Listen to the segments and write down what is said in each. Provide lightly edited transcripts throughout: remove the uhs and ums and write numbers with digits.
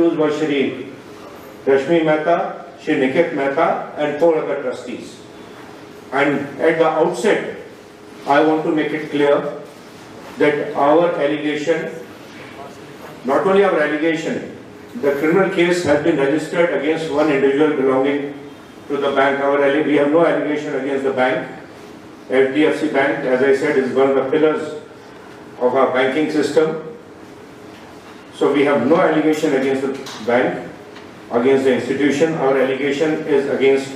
accused was Shri Rashmi Mehta, Shri Niket Mehta and 4 other trustees. And at the outset, I want to make it clear that our allegation, not only our allegation, the criminal case has been registered against one individual belonging to the bank. We have no allegation against the bank. HDFC Bank, as I said, is one of the pillars of our banking system. So we have no allegation against the bank, against the institution. Our allegation is against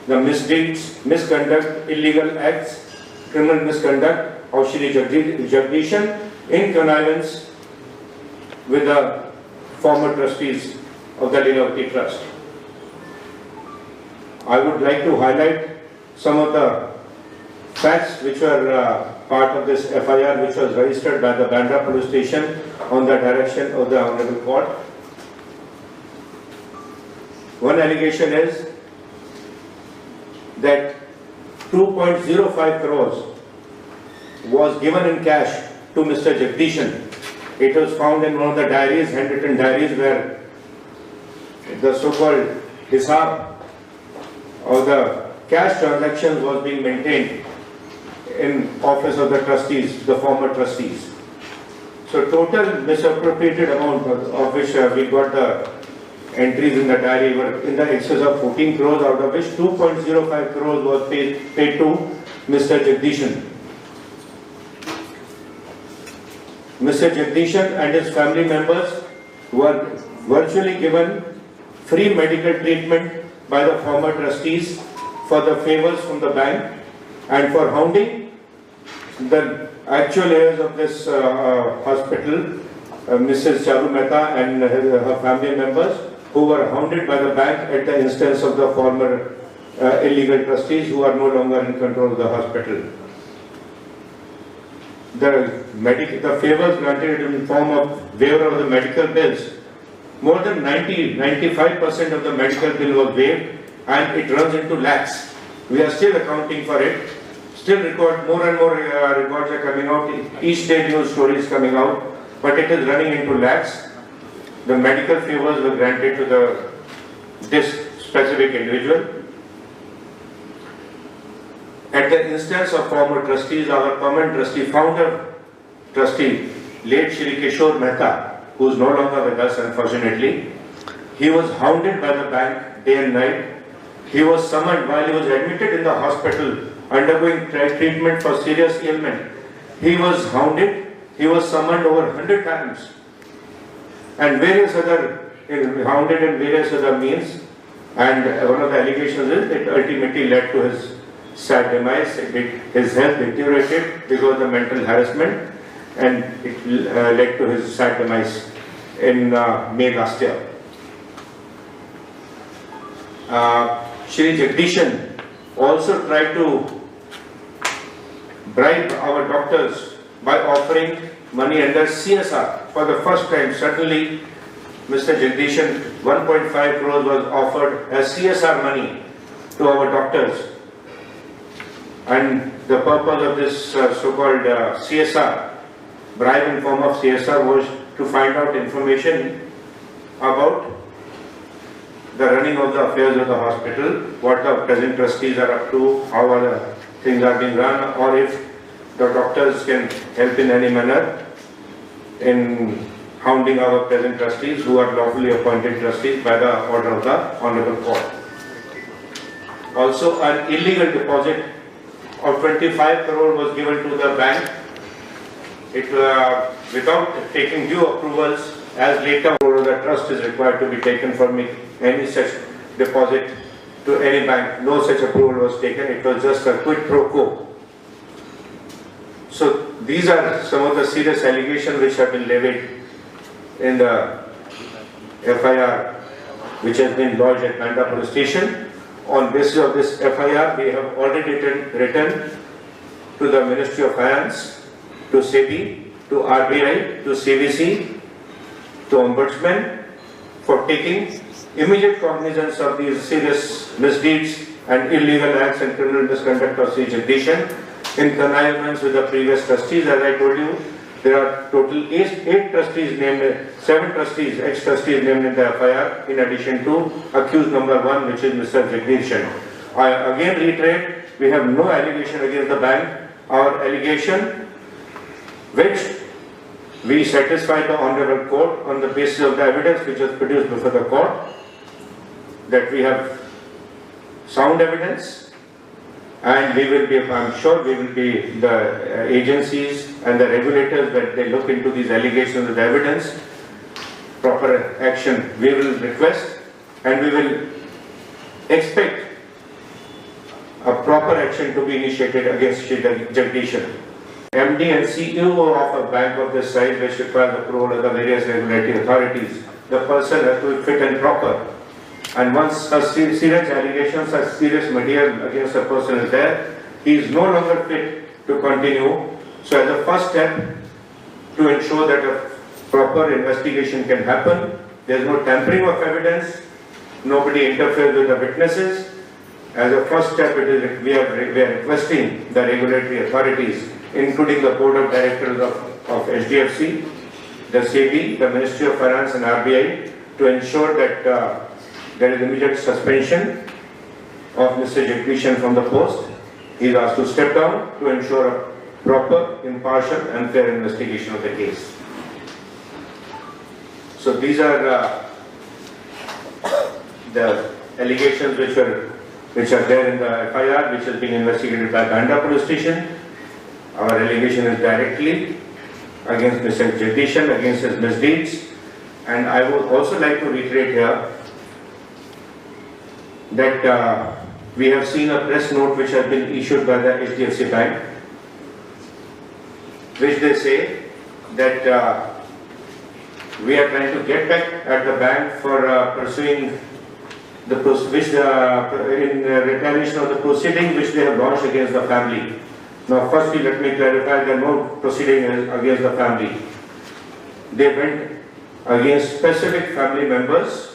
the misdeeds, misconduct, illegal acts, criminal misconduct of Shri Jagdishan in connivance with the former trustees of the Leelavati Trust. I would like to highlight some of the facts which were part of this FIR, which was registered by the Bandra Police Station on the direction of the Honorable Court. One allegation is that 2.05 crores was given in cash to Mr. Jagdishan. It was found in one of the diaries, handwritten diaries, where the so-called hisab or the cash transactions was being maintained in office of the trustees, the former trustees. So total misappropriated amount of which we got the entries in the diary were in the excess of 14 crores, out of which 2.05 crores was paid to Mr. Jagdishan. Mr. Jagdishan and his family members were virtually given free medical treatment by the former trustees for the favors from the bank and for hounding the actual heirs of this hospital, Mrs. Charu Mehta and her family members, who were hounded by the bank at the instance of the former illegal trustees who are no longer in control of the hospital. The favors granted in form of waiver of the medical bills, more than 95% of the medical bill was waived, and it runs into lakhs. We are still accounting for it. Still more and more records are coming out. Each day new stories coming out, but it is running into lakhs. The medical favors were granted to this specific individual. At the instance of former trustees, our permanent trustee, founder trustee, late Shri Kishore Mehta, who is no longer with us unfortunately, he was hounded by the bank day and night. He was summoned while he was admitted in the hospital undergoing treatment for serious ailment. He was hounded, he was summoned over 100 times, and hounded in various other means. And one of the allegations is it ultimately led to his sad demise. His health deteriorated because of the mental harassment, and it led to his sad demise in May last year. Shri Jagdishan also tried to bribe our doctors by offering money under CSR for the first time. Certainly, Mr. Jagdishan, 1.5 crores was offered as CSR money to our doctors. And the purpose of this so-called CSR, bribe in form of CSR, was to find out information about the running of the affairs of the hospital, what the present trustees are up to, how the things are being run, or if the doctors can help in any manner in hounding our present trustees who are lawfully appointed trustees by the order of the Honorable Court. Also, an illegal deposit of 25 crore was given to the bank without taking due approvals, as later the trust is required to be taken for any such deposit to any bank. No such approval was taken. It was just a quid pro quo. So these are some of the serious allegations which have been levied in the FIR which has been lodged at Bandra Police Station. On basis of this FIR, we have already written to the Ministry of Finance, to SEBI, to RBI, to CVC, to Ombudsman for taking immediate cognizance of these serious misdeeds and illegal acts and criminal misconduct of Shri Jagdishan in connivance with the previous trustees. As I told you, There are total eight trustees named, 7 trustees, ex-trustees named in the FIR, in addition to accused number 1, which is Mr. Jagdish. I again reiterate, we have no allegation against the bank. Our allegation, which we satisfy the Honorable Court on the basis of the evidence which was produced before the court, that we have sound evidence, and we will be, I'm sure we will be, the agencies and the regulators, that they look into these allegations with evidence, proper action we will request, and we will expect a proper action to be initiated against Jagdish. MD and CEO of a bank of this size, which requires approval of the various regulatory authorities, the person has to be fit and proper. And once serious allegations or serious material against a person is there, he is no longer fit to continue. So as a first step, to ensure that a proper investigation can happen, there is no tampering of evidence, nobody interferes with the witnesses. As a first step, we are requesting the regulatory authorities, including the Board of Directors of HDFC, the SEBI, the Ministry of Finance and RBI, to ensure that there is immediate suspension of Mr. Jagdish from the post. He is asked to step down to ensure a proper, impartial and fair investigation of the case. So these are the allegations which are there in the FIR, which is being investigated by Bandra Police Station. Our allegation is directly against Mr. Jagdish, against his misdeeds. And I would also like to reiterate here that we have seen a press note which has been issued by the HDFC Bank, which they say that we are trying to get back at the bank for pursuing the in retaliation of the proceeding which they have launched against the family. Now, firstly, let me clarify, there are no proceeding against the family. They went against specific family members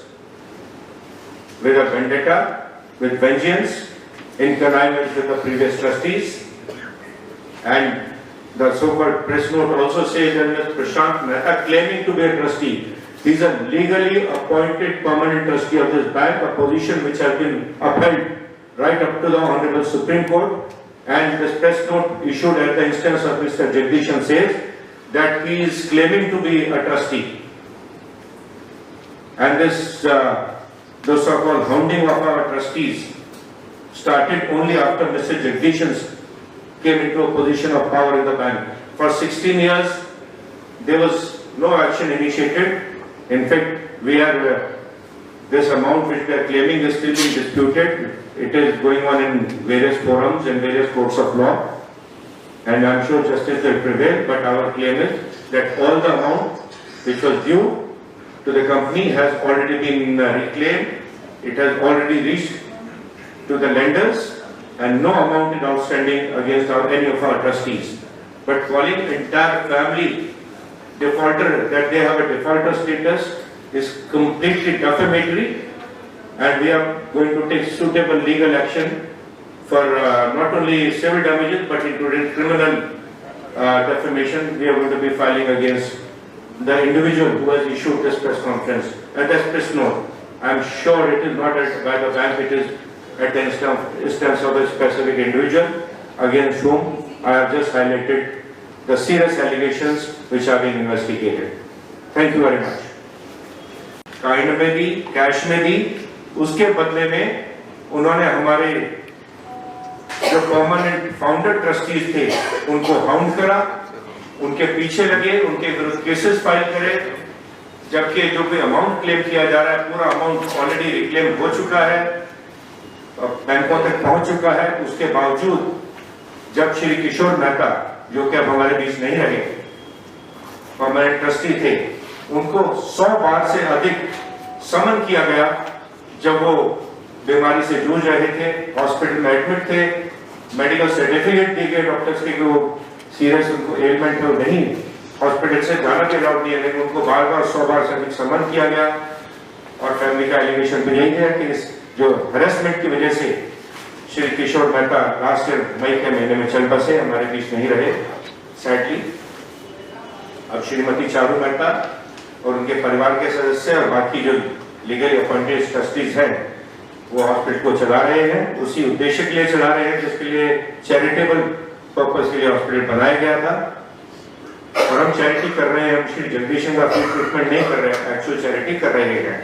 with a vendetta, with vengeance, in connivance with the previous trustees. And the so-called press note also says that Mr. Prashant Mehta, claiming to be a trustee, he is a legally appointed permanent trustee of this bank, a position which has been upheld right up to the Honorable Supreme Court. And this press note issued at the instance of Mr. Jagdish says that he is claiming to be a trustee. And this the so-called hounding of our trustees started only after Mr. Jagdish came into a position of power in the bank. For 16 years, there was no action initiated. In fact, this amount which we are claiming is still being disputed. It is going on in various forums and various courts of law. And I am sure justice will prevail, but our claim is that all the amount which was due to the company has already been reclaimed. It has already reached to the lenders, and no amount is outstanding against any of our trustees. But calling entire family defaulter, that they have a defaulter status, is completely defamatory, and we are going to take suitable legal action for not only civil damages but including criminal defamation. We are going to be filing against the individual who has issued this press conference and this press note. I am sure it is not by the bank, it is at the instance of a specific individual against whom I have just highlighted the serious allegations which are being investigated. Thank you very much. Kind में दी, cash में दी, उसके बदले में उन्होंने हमारे जो permanent founder trustees थे उनको हाउंड करा, उनके पीछे लगे, उनके विरुद्ध केसेस फाइल करे, जबकि जो भी अमाउंट क्लेम किया जा रहा है पूरा अमाउंट ऑलरेडी रिक्लेम हो चुका है, बैंकों तक पहुंच चुका है। उसके बावजूद जब श्री किशोर मेहता, जो कि अब हमारे बीच नहीं रहे, परमानेंट ट्रस्टी थे, उनको 100 बार से अधिक समन किया गया जब वो बीमारी से जूझ रहे थे, हॉस्पिटल में एडमिट थे, मेडिकल सर्टिफिकेट दिए गए डॉक्टर्स के कि वो सीरियस उनको एलिमेंट में नहीं हॉस्पिटल से जाना के अलाउड दिए, लेकिन उनको बार बार 100 बार से अधिक समन किया गया। और फैमिली का एलिगेशन भी यही है कि इस जो हरेसमेंट की वजह से श्री किशोर मेहता लास्ट ईयर मई के महीने में चल बसे, हमारे बीच नहीं रहे सैडली। अब श्रीमती चारू मेहता और उनके परिवार के सदस्य और बाकी जो लीगली अपॉइंटेड ट्रस्टीज हैं वो हॉस्पिटल को चला रहे हैं, उसी उद्देश्य के लिए चला रहे हैं जिसके लिए चैरिटेबल पर्पस के लिए हॉस्पिटल बनाया गया था। और हम चैरिटी कर रहे हैं, हम श्री जगदीशन का फ्री ट्रीटमेंट नहीं कर रहे हैं, एक्चुअल चैरिटी कर रहे हैं।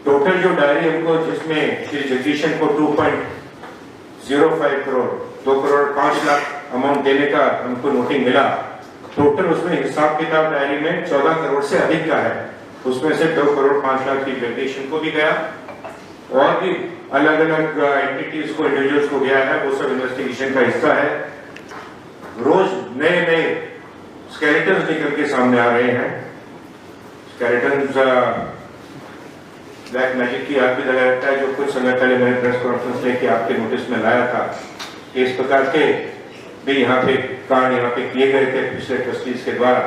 टोटल जो डायरी हमको जिसमें श्री जगदीशन को 2.05 करोड़ 2 करोड़ 5 लाख अमाउंट देने का हमको नोटिंग मिला, टोटल उसमें हिसाब किताब डायरी में 14 करोड़ से अधिक का है। उसमें से 2 करोड़ 5 लाख की जगदीशन को भी गया और भी अलग अलग एंटिटीज को, इंडिविजुअल्स को गया है, वो सब इन्वेस्टिगेशन का हिस्सा है। रोज नए नए स्केलेटन्स निकल के सामने आ रहे हैं। स्केलेटन्स ब्लैक मैजिक की याद भी लगा रहता है, जो कुछ समय पहले मैंने प्रेस कॉन्फ्रेंस लेके आपके नोटिस में लाया था कि इस प्रकार के भी यहाँ पे कांड यहाँ पे किए गए थे पिछले ट्रस्टीज के द्वारा।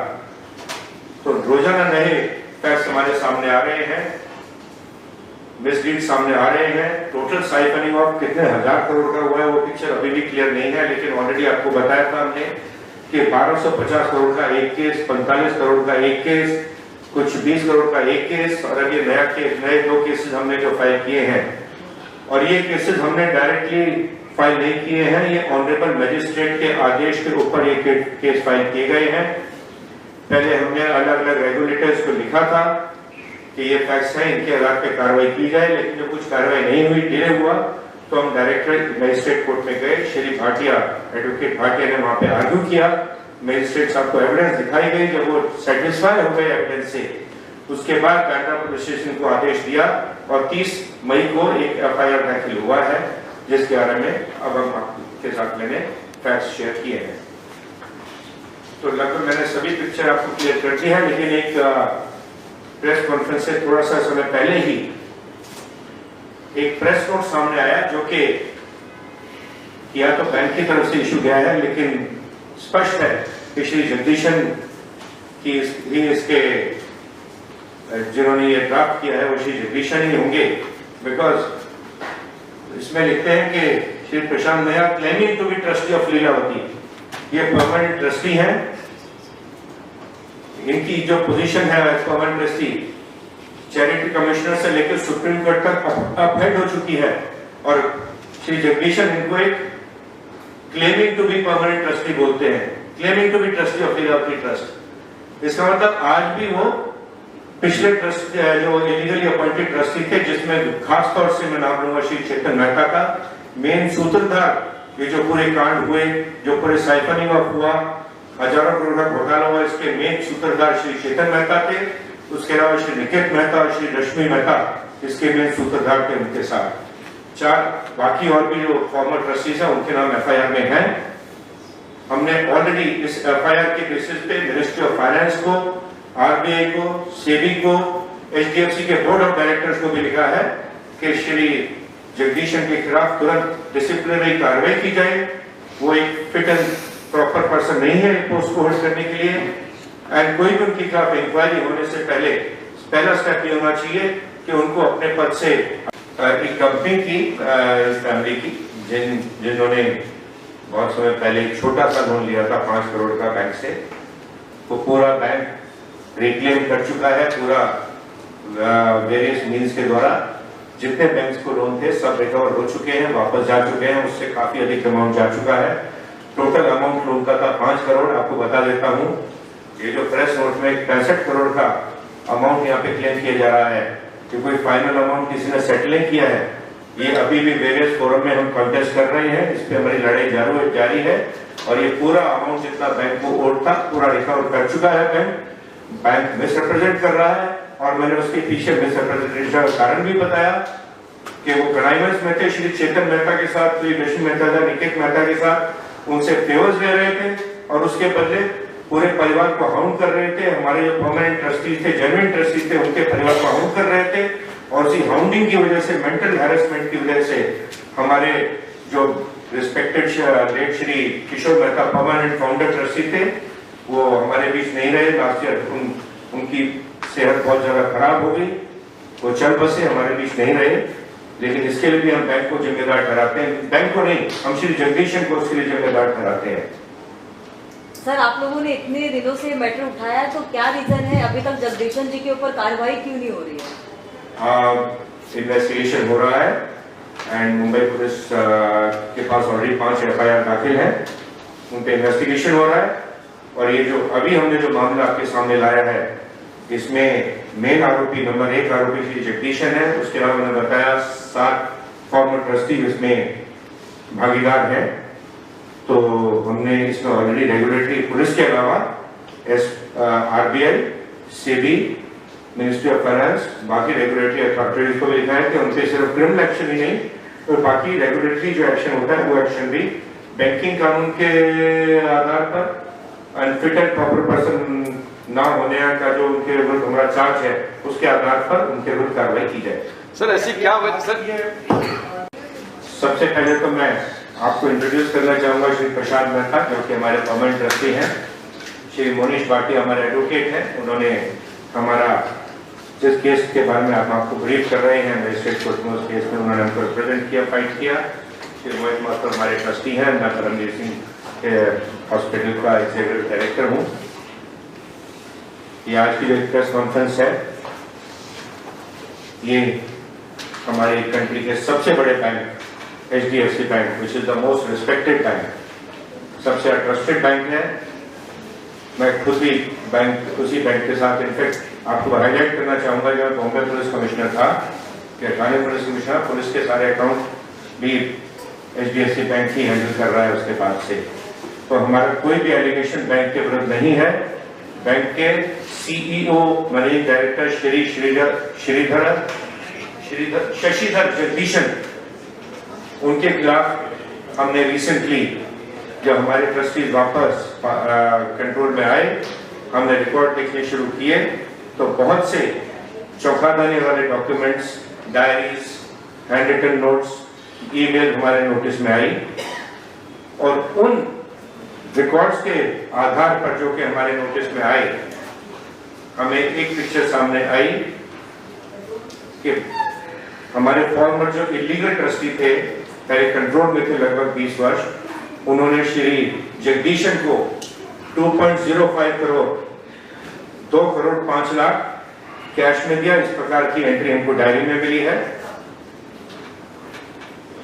तो रोजाना नए फैक्ट्स हमारे सामने आ रहे हैं, मिसलीड सामने आ रहे हैं। टोटल साइफनिंग ऑफ कितने हजार करोड़ का हुआ है वो पिक्चर अभी भी क्लियर नहीं है, लेकिन ऑलरेडी आपको बताया था हमने कि 1250 करोड़ का एक केस, 45 करोड़ का एक केस, कुछ 20 करोड़ का एक केस, और अब ये नया केस, नए 2 केसेस हमने जो फाइल किए हैं। और ये केसेस हमने डायरेक्टली फाइल नहीं किए हैं, ये ऑनरेबल मजिस्ट्रेट के आदेश के ऊपर ये केस फाइल किए गए हैं। पहले हमने अलग अलग रेगुलेटर्स को लिखा था कि ये फैक्ट्स हैं, इनके आधार पे कार्रवाई की जाए, लेकिन जब कुछ कार्रवाई नहीं हुई, डिले हुआ, तो हम डायरेक्टर मजिस्ट्रेट कोर्ट में गए। श्री भाटिया, एडवोकेट भाटिया ने वहां पे आर्ग्यू किया, मजिस्ट्रेट साहब को एविडेंस दिखाई गई। जब वो सेटिस्फाई हो गए एविडेंस से, उसके बाद बांद्रा पुलिस स्टेशन को आदेश दिया और 30 मई को एक एफआईआर दाखिल हुआ है, जिसके बारे में अब हम आपके साथ मैंने फैक्ट्स शेयर किए हैं। तो लगभग मैंने सभी पिक्चर आपको क्लियर कर दी है, लेकिन एक प्रेस कॉन्फ्रेंस से थोड़ा सा समय पहले ही एक प्रेस नोट सामने आया, जो कि या तो बैंक की तरफ से इशू गया है, लेकिन स्पष्ट है कि श्री जगदीशन की इसके जिन्होंने ये ड्राफ्ट किया है वो श्री जगदीशन ही होंगे, बिकॉज इसमें लिखते हैं कि Shri Prashant Mehra claiming to be trustee of Lilavati, ये परमानेंट ट्रस्टी है। इनकी जो पोजीशन है परमानेंट ट्रस्टी चैरिटी कमिश्नर से लेकर सुप्रीम कोर्ट तक अपहेड हो चुकी है, और श्री जगदीशन इनको एक claiming to be permanent trustee बोलते हैं, claiming to be trustee of Lilavati trust. इसका मतलब आज भी वो पिछले ट्रस्ट जो इलीगली अपॉइंटेड ट्रस्टी थे, जिसमें खास तौर से मैं नाम लूंगा श्री चेतन मेहता का, मेन सूत्रधार, ये जो पूरे कांड हुए, जो पूरे साइफनिंग ऑफ हुआ, हजारों करोड़ का घोटाला हुआ, इसके मेन सूत्रधार श्री चेतन मेहता थे। उसके अलावा श्री निकेत मेहता और श्री रश्मि मेहता इसके मेन सूत्रधार थे। उनके साथ 4 बाकी और भी जो फॉर्मर ट्रस्टीज हैं, उनके नाम एफआईआर में हैं। हमने ऑलरेडी इस एफआईआर के बेसिस पे मिनिस्ट्री ऑफ फाइनेंस को, आरबीआई को, सेबी को, एचडीएफसी के बोर्ड ऑफ डायरेक्टर्स को भी लिखा है कि श्री जगदीशन के खिलाफ तुरंत डिसिप्लिनरी कार्रवाई की जाए। वो एक फिट एंड प्रॉपर पर्सन नहीं है पोस्ट को होल्ड करने के लिए, एंड कोई भी उनके खिलाफ इंक्वायरी होने से पहले पहला स्टेप ये होना चाहिए कि उनको अपने पद से एक कंपनी की फैमिली की जिन्होंने बहुत समय पहले एक छोटा सा लोन लिया था 5 करोड़ का बैंक से, वो पूरा बैंक रिक्लेम कर चुका है, पूरा वेरियस मीन्स के द्वारा जितने बैंक्स को लोन थे सब रिकवर हो चुके हैं, वापस जा चुके हैं, उससे काफी अधिक अमाउंट जा चुका है। टोटल अमाउंट लोन का था 5 करोड़। आपको बता देता हूँ, ये जो प्रेस नोट में 65 करोड़ का अमाउंट यहाँ पे क्लेम किया जा रहा है कि कोई फाइनल अमाउंट किसी ने सेटल नहीं किया है। ये अभी भी वेरियस फोरम में हम कॉन्टेस्ट कर रहे हैं, इस पे हमारी लड़ाई जारी है, और ये पूरा अमाउंट जितना बैंक को ओड था पूरा रिकवर कर चुका है। बैंक मिसरिप्रेजेंट कर रहा है, और मैंने उसके पीछे मिसरिप्रेजेंटेशन का कारण भी बताया कि वो कनाइमेंट्स में थे श्री चेतन मेहता के साथ, श्री रश्मि मेहता, निकेत मेहता के साथ, उनसे फेवर्स ले रहे थे और उसके बदले पूरे परिवार को हाउंड कर रहे थे। हमारे जो परमानेंट ट्रस्टी थे, जेन्युइन ट्रस्टी थे, उनके परिवार को हाउंड कर रहे थे, और उसी हाउंडिंग की वजह से, मेंटल हैरेसमेंट की वजह से हमारे जो रिस्पेक्टेड लेट श्री किशोर मेहता परमानेंट फाउंडर ट्रस्टी थे, वो हमारे बीच नहीं रहे। लास्ट ईयर उनकी सेहत बहुत ज्यादा खराब हो गई, वो चल बसे, हमारे बीच नहीं रहे। लेकिन इसके लिए भी हम बैंक को जिम्मेदार ठहराते हैं, बैंक को नहीं, हम श्री जगदीशन को उसके लिए जिम्मेदार ठहराते हैं। सर, आप लोगों ने इतने दिनों से मैटर उठाया है, तो क्या रीजन है अभी तक जगदीशन जी के ऊपर कार्रवाई क्यों नहीं हो रही है? इन्वेस्टिगेशन हो रहा है एंड मुंबई पुलिस के पास ऑलरेडी 5 FIR दाखिल है, उन पे इन्वेस्टिगेशन हो रहा है। और ये जो अभी हमने जो मामला आपके सामने लाया है, इसमें मेन आरोपी नंबर 1 आरोपी श्री जगदीशन है। उसके अलावा मैंने बताया 7 फॉर्मर ट्रस्टी इसमें भागीदार हैं। तो हमने इसमें ऑलरेडी रेगुलेटरी पुलिस के अलावा RBI, SEBI, ministry of finance, बाकी रेगुलेटरी अथॉरिटीज को भी लिखा है कि उनसे सिर्फ क्रिमिनल एक्शन ही नहीं, तो बाकी रेगुलेटरी जो एक्शन होता है वो एक्शन भी बैंकिंग कानून के आधार पर अनफिट एंड प्रॉपर पर्सन ना होने का जो उनके विरुद्ध हमारा चार्ज है, उसके आधार पर उनके विरुद्ध कार्रवाई की जाए। सर ऐसी क्या वजह सर? सबसे पहले तो मैं आपको इंट्रोड्यूस करना चाहूंगा श्री प्रशांत मेहता, जो कि हमारे परमानेंट ट्रस्टी हैं। श्री मोनीश भाटी हमारे एडवोकेट हैं। उन्होंने हमारा जिस केस के बारे में आप आपको ब्रीफ कर रहे हैं, मजिस्ट्रेट कोर्ट में, उस केस में उन्होंने हमको रिप्रेजेंट किया, फाइट किया। श्री मोहित मास्टर हमारे ट्रस्टी हैं। मैं परमजीत सिंह के हॉस्पिटल का एग्जीक्यूटिव डायरेक्टर हूँ। ये आज की जो प्रेस कॉन्फ्रेंस है, ये हमारे कंट्री के सबसे बड़े bank HDFC bank, which is the most respected bank, सबसे ट्रस्टेड बैंक है। मैं खुद भी उसी बैंक के साथ इनफेक्ट आपको हाईलाइट करना चाहूंगा, जब बॉम्बे पुलिस कमिश्नर था, कि थाने पुलिस कमिश्नर पुलिस के सारे अकाउंट भी HDFC बैंक ही हैंडल कर रहा है उसके बाद से। तो हमारा कोई भी एलिगेशन बैंक के विरुद्ध नहीं है। बैंक के CEO managing director Shri Sashidhar Jagdishan, उनके खिलाफ हमने रिसेंटली, जब हमारे ट्रस्टीज वापस कंट्रोल में आए, हमने रिकॉर्ड लिखने शुरू किए, तो बहुत से चौंका देने वाले documents, diaries, handwritten notes, email हमारे नोटिस में आई। और उन रिकॉर्ड्स के आधार पर जो कि हमारे नोटिस में आए, हमें एक पिक्चर सामने आई कि हमारे फॉर्मर जो इलीगल ट्रस्टी थे, पहले कंट्रोल में थे लगभग 20 वर्ष, उन्होंने श्री जगदीशन को 2.05 करोड़ 2 करोड़ 5 लाख कैश में दिया। इस प्रकार की एंट्री हमको डायरी में मिली है।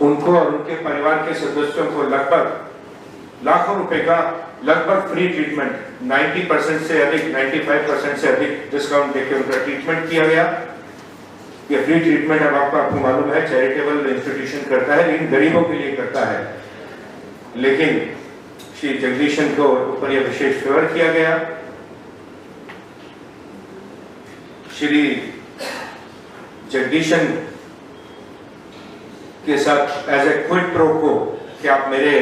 उनको और उनके परिवार के सदस्यों को लगभग लाखों रुपए का लगभग फ्री ट्रीटमेंट, 90% से अधिक, 95% से अधिक डिस्काउंट देकर उनका ट्रीटमेंट किया गया। ये फ्री ट्रीटमेंट अब आपको मालूम है चैरिटेबल इंस्टीट्यूशन करता है, लेकिन गरीबों के लिए करता है। लेकिन श्री जगदीशन को ऊपर यह विशेष फेवर किया गया। श्री जगदीशन के साथ एज ए क्विड प्रो को कि आप मेरे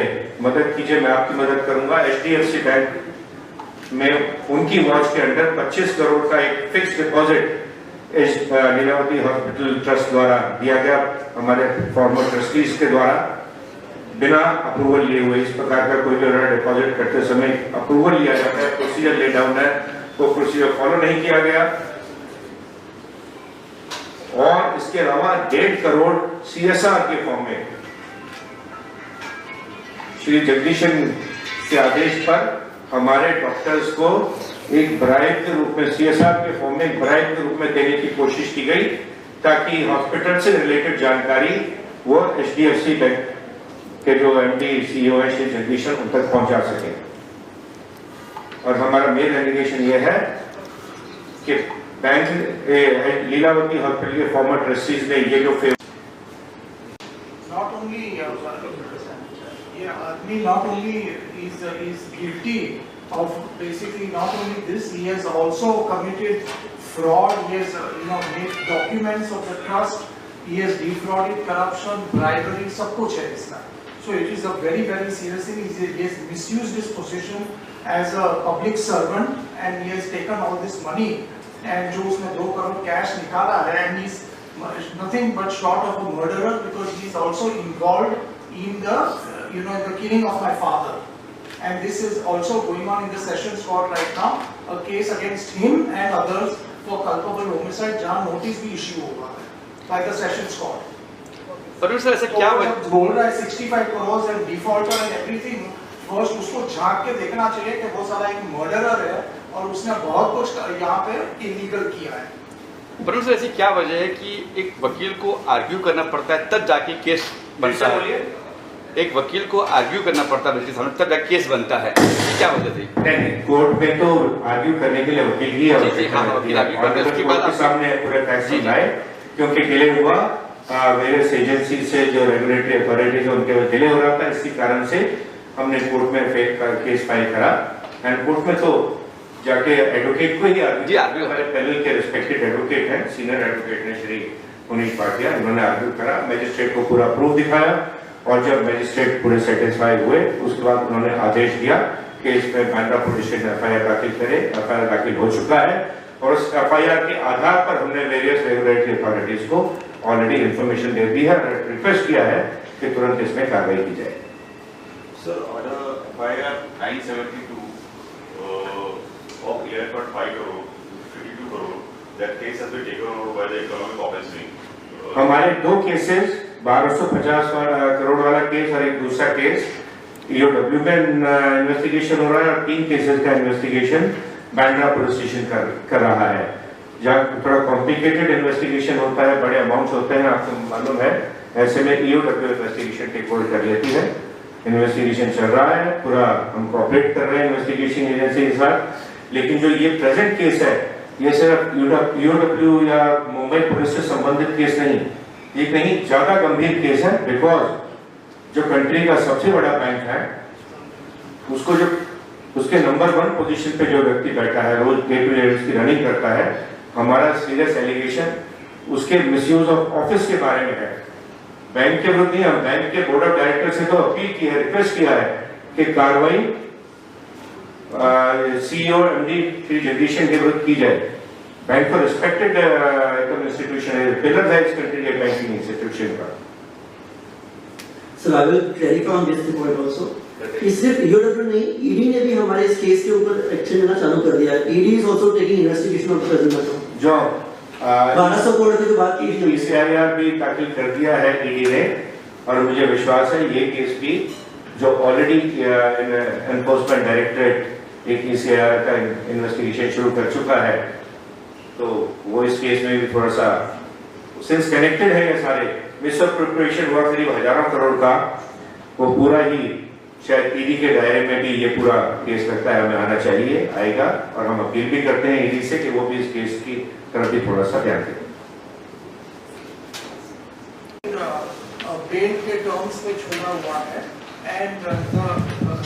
मदद कीजिए, मैं आपकी मदद करूंगा। HDFC बैंक में उनकी वॉच के अंडर 25 करोड़ का एक fix deposit Lilavati hospital trust द्वारा दिया गया, हमारे फॉर्मर ट्रस्टीज के द्वारा, बिना अप्रूवल लिए हुए। इस प्रकार का कोई भी डिपॉजिट करते समय अप्रूवल लिया जाता है, प्रोसीजर ले डाउन है, वो प्रोसीजर फॉलो नहीं किया गया। और इसके अलावा 1.5 करोड़ CSR के फॉर्म में श्री जगदीशन के आदेश पर हमारे डॉक्टर्स को एक ब्राइब के रूप में, CSR के फॉर्म में एक ब्राइब के रूप में देने की कोशिश की गई, ताकि हॉस्पिटल से रिलेटेड जानकारी वो HDFC बैंक के जो MD CEO है श्री जगदीशन, उन तक पहुंचा सके। और हमारा मेन एलिगेशन ये है कि बैंक लीलावती हॉस्पिटल के फॉर्मर ट्रस्टीज ने ये जो not only is guilty of basically not only this, he has also committed fraud. He has made documents of the trust. He has defrauded, corruption, bribery, सब कुछ है इसका. So it is a very serious thing. He has misused his position as a public servant and he has taken all this money. And जो उसने 2 crore cash निकाला है, and he's nothing but short of a murderer, because he is also involved in the in the killing of my father. And this is also going on in the Sessions Court right now, a case against him and others for culpable homicide, जहाँ notice भी issue होगा by the Sessions Court. पर sir ऐसा क्या बोल रहा है 65 crores and defaulter and everything first उसको झांक के देखना चाहिए कि वो साला एक मर्डरर है और उसने बहुत कुछ यहाँ पे इलीगल किया है। परंतु सर ऐसी क्या वजह है कि एक वकील को आर्ग्यू करना पड़ता है तब जाके केस बनता है? एक वकील को आर्ग्यू करना पड़ता है सामने तब जाके केस बनता है, क्या वजह थी? नहीं, कोर्ट में तो आर्ग्यू करने के लिए वकील ही है, सामने पूरे फैसले लाए, क्योंकि डिले हुआ वेरियस एजेंसी से जो रेगुलेटरी अथॉरिटीज उनके डिले हो रहा था, इसी कारण से हमने कोर्ट में केस फाइल करा। एंड कोर्ट में तो जाके एडवोकेट को ही आर्ग्यू, हमारे पैनल के रिस्पेक्टेड एडवोकेट हैं, सीनियर एडवोकेट ने श्री पुनीत पाटिया, उन्होंने आर्ग्यू करा, मैजिस्ट्रेट को पूरा प्रूफ दिखाया और जब मैजिस्ट्रेट पूरे सेटिस्फाई हुए उसके बाद उन्होंने आदेश दिया कि इसमें बांद्रा पुलिस स्टेशन एफआईआर दाखिल करे। एफआईआर दाखिल हो चुका है और उस एफआईआर के आधार पर हमने वेरियस रेगुलेटरी अथॉरिटीज को ऑलरेडी इंफॉर्मेशन दे दी है और रिक्वेस्ट किया है कि तुरंत इसमें कार्रवाई की जाए। Sir, order FIR 972 of 11.5 crore, 52 crore, that case has been taken over by the Economic Offence Wing. हमारे दो केसेस 1250 करोड़ वाला केस और एक दूसरा केस EOW में इन्वेस्टिगेशन हो रहा है और 3 केसेस का इन्वेस्टिगेशन बांद्रा पुलिस स्टेशन कर रहा है। जहाँ थोड़ा कॉम्प्लिकेटेड इन्वेस्टिगेशन होता है, बड़े अमाउंट्स होते हैं, आपको मालूम है, ऐसे में EOW इन्वेस्टिगेशन टेक होल्ड कर लेती है। इन्वेस्टिगेशन चल रहा है, पूरा हम कोऑपरेट कर रहे हैं इन्वेस्टिगेशन एजेंसी के साथ, लेकिन जो ये प्रेजेंट केस है ये सिर्फ EOW या मुंबई पुलिस से संबंधित केस नहीं, ये कहीं ज्यादा गंभीर केस है। बिकॉज जो कंट्री का सबसे बड़ा बैंक है उसको जो उसके नंबर 1 पोजीशन पे जो व्यक्ति बैठा है, रोज डे टू डे उसकी रनिंग करता है, हमारा सीरियस एलिगेशन उसके मिसयूज ऑफ ऑफिस के बारे में है। बैंक के विरुद्ध नहीं, हम बैंक के बोर्ड ऑफ डायरेक्टर से तो अपील की है, रिक्वेस्ट किया है कि कार्रवाई CEO MD श्री जगदीशन के विरुद्ध की जाए। बैंक को रिस्पेक्टेड इंस्टीट्यूशन है, पिलर है इस कंट्री के बैंकिंग इंस्टीट्यूशन का। Sir I will clarify on this point also. सिर्फ EOW नहीं, ED ने भी हमारे इस केस के ऊपर एक्शन लेना चालू कर दिया है। ED is also taking investigation of the present matter. जो 1200 करोड़ की जो बात की थी, ECIR भी दाखिल कर दिया है ED ने और मुझे विश्वास है ये केस भी जो ऑलरेडी एनफोर्समेंट डायरेक्टरेट एक ECIR का इन्वेस्टिगेशन शुरू कर चुका है, तो वो इस केस में भी थोड़ा सा सिंस कनेक्टेड है ये सारे, मिस प्रिपरेशन हुआ करीब हजारों करोड़ का, वो पूरा ही शायद ED के दायरे में भी ये पूरा केस लगता है हमें आना चाहिए, आएगा। और हम अपील भी करते हैं ED से कि वो भी इस केस की तरफ भी थोड़ा सा ध्यान दें। बेल के टर्म्स पे छोड़ा हुआ है and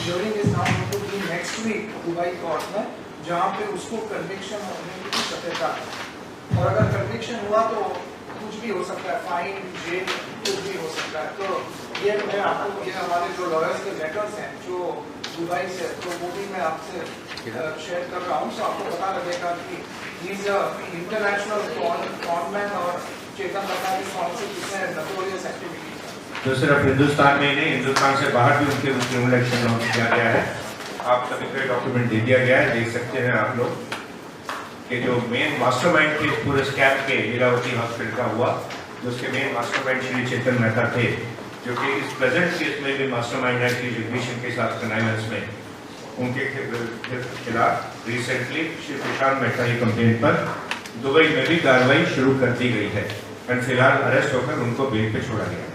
hearing is now going to be next week Dubai court में, जहाँ पे उसको कन्विक्शन होने की शक्यता है और अगर कन्विक्शन हुआ तो कुछ भी हो सकता है, फाइन, जेल, कुछ भी हो सकता है। तो ये मैं आपको ये हमारे जो लॉयर्स के लेटर्स हैं जो दुबई से, तो वो भी मैं आपसे शेयर कर रहा हूँ, तो आपको पता लगेगा कि इज इंटरनेशनल कॉनमैन और चेतन लखा की कौन से कितने नोटोरियस एक्टिविटीज है। तो सिर्फ हिंदुस्तान में ही नहीं, हिंदुस्तान से बाहर भी उनके क्रिमिनल एक्शन लॉन्च किया गया है। आप सभी को डॉक्यूमेंट दे दिया गया है, देख सकते हैं आप लोग कि जो मेन मास्टरमाइंड थे पूरे स्कैम के लीलावती हॉस्पिटल का हुआ, जो उसके मेन मास्टरमाइंड श्री चेतन मेहता थे, जो कि इस प्रेजेंट केस में भी मास्टरमाइंड है श्री जगदीशन के साथ कनाइमेंस में, उनके खिलाफ रिसेंटली श्री प्रशांत मेहता की कंप्लेंट पर दुबई में भी कार्रवाई शुरू कर दी गई है और फिलहाल अरेस्ट होकर उनको बेल पे छोड़ा गया।